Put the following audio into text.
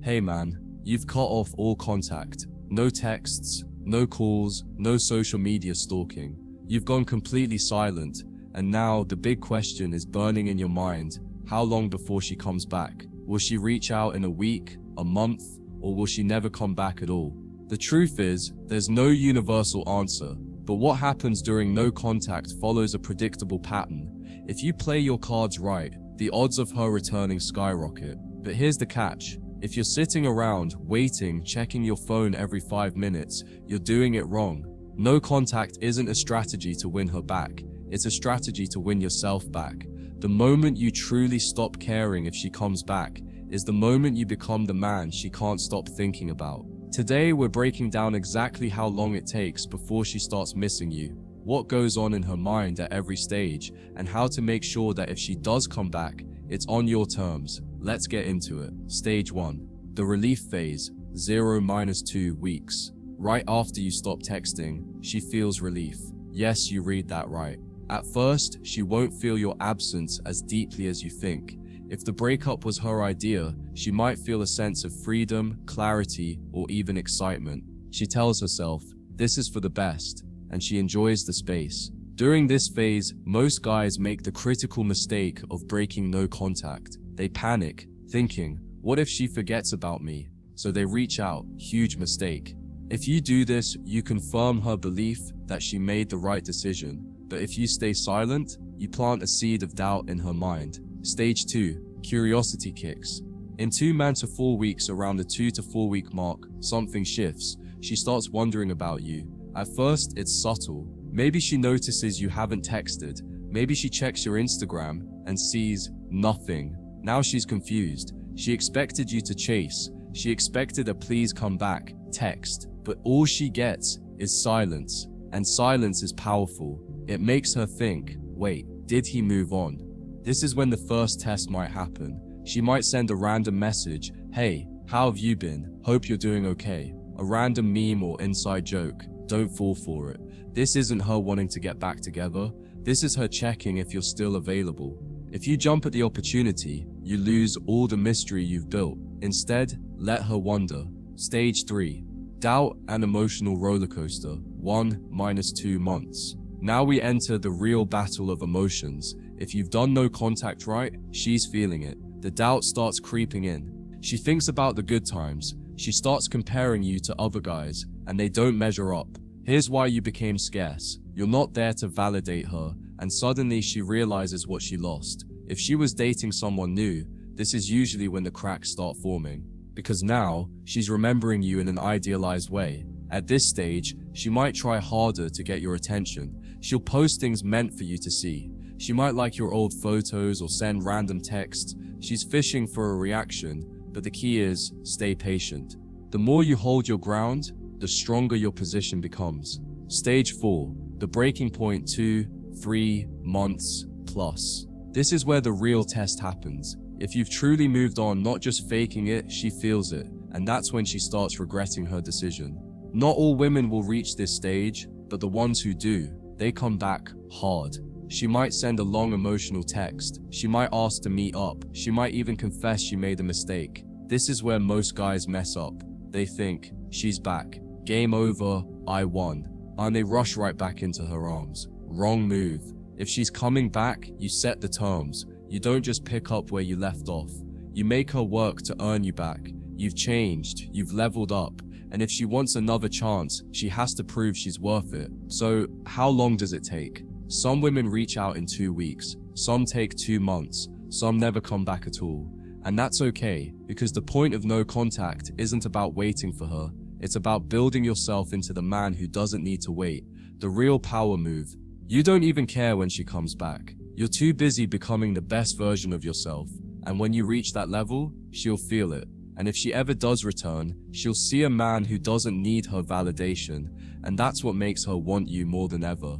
Hey man, you've cut off all contact. No texts, no calls, no social media stalking. You've gone completely silent, and now the big question is burning in your mind. How long before she comes back? Will she reach out in a week, a month, or will she never come back at all? The truth is, there's no universal answer, but what happens during no contact follows a predictable pattern. If you play your cards right, the odds of her returning skyrocket. But here's the catch. If you're sitting around, waiting, checking your phone every 5 minutes, you're doing it wrong. No contact isn't a strategy to win her back. It's a strategy to win yourself back. The moment you truly stop caring if she comes back is the moment you become the man she can't stop thinking about. Today, we're breaking down exactly how long it takes before she starts missing you, what goes on in her mind at every stage, and how to make sure that if she does come back, it's on your terms. Let's get into it. Stage 1. The relief phase, 0-2 weeks. Right after you stop texting, she feels relief. Yes, you read that right. At first, she won't feel your absence as deeply as you think. If the breakup was her idea, she might feel a sense of freedom, clarity, or even excitement. She tells herself, this is for the best, and she enjoys the space. During this phase, most guys make the critical mistake of breaking no contact. They panic, thinking, what if she forgets about me? So they reach out. Huge mistake. If you do this, you confirm her belief that she made the right decision. But if you stay silent, you plant a seed of doubt in her mind. Stage 2. Curiosity kicks. In 2 to 4 weeks, around the 2 to 4 week mark, something shifts. She starts wondering about you. At first, it's subtle. Maybe she notices you haven't texted. Maybe she checks your Instagram and sees nothing. Now she's confused. She expected you to chase. She expected a please come back text. But all she gets is silence. And silence is powerful. It makes her think, wait, did he move on? This is when the first test might happen. She might send a random message. Hey, how have you been? Hope you're doing okay. A random meme or inside joke. Don't fall for it. This isn't her wanting to get back together. This is her checking if you're still available. If you jump at the opportunity, you lose all the mystery you've built. Instead, let her wonder. Stage 3. Doubt and emotional rollercoaster. 1-2 months. Now we enter the real battle of emotions. If you've done no contact right, she's feeling it. The doubt starts creeping in. She thinks about the good times. She starts comparing you to other guys, and they don't measure up. Here's why you became scarce. You're not there to validate her, and suddenly she realizes what she lost. If she was dating someone new, this is usually when the cracks start forming. Because now, she's remembering you in an idealized way. At this stage, she might try harder to get your attention. She'll post things meant for you to see. She might like your old photos or send random texts. She's fishing for a reaction, but the key is, stay patient. The more you hold your ground, the stronger your position becomes. Stage 4. The breaking point, 2-3 months plus. This is where the real test happens. If you've truly moved on, not just faking it, she feels it, and that's when she starts regretting her decision. Not all women will reach this stage, but the ones who do, they come back hard. She might send a long emotional text. She might ask to meet up. She might even confess she made a mistake. This is where most guys mess up. They think, she's back. Game over, I won. And they rush right back into her arms. Wrong move. If she's coming back, you set the terms. You don't just pick up where you left off. You make her work to earn you back. You've changed, you've leveled up, and if she wants another chance, she has to prove she's worth it. So, how long does it take? Some women reach out in 2 weeks, some take 2 months, some never come back at all. And that's okay, because the point of no contact isn't about waiting for her. It's about building yourself into the man who doesn't need to wait. The real power move. You don't even care when she comes back. You're too busy becoming the best version of yourself. And when you reach that level, she'll feel it. And if she ever does return, she'll see a man who doesn't need her validation. And that's what makes her want you more than ever.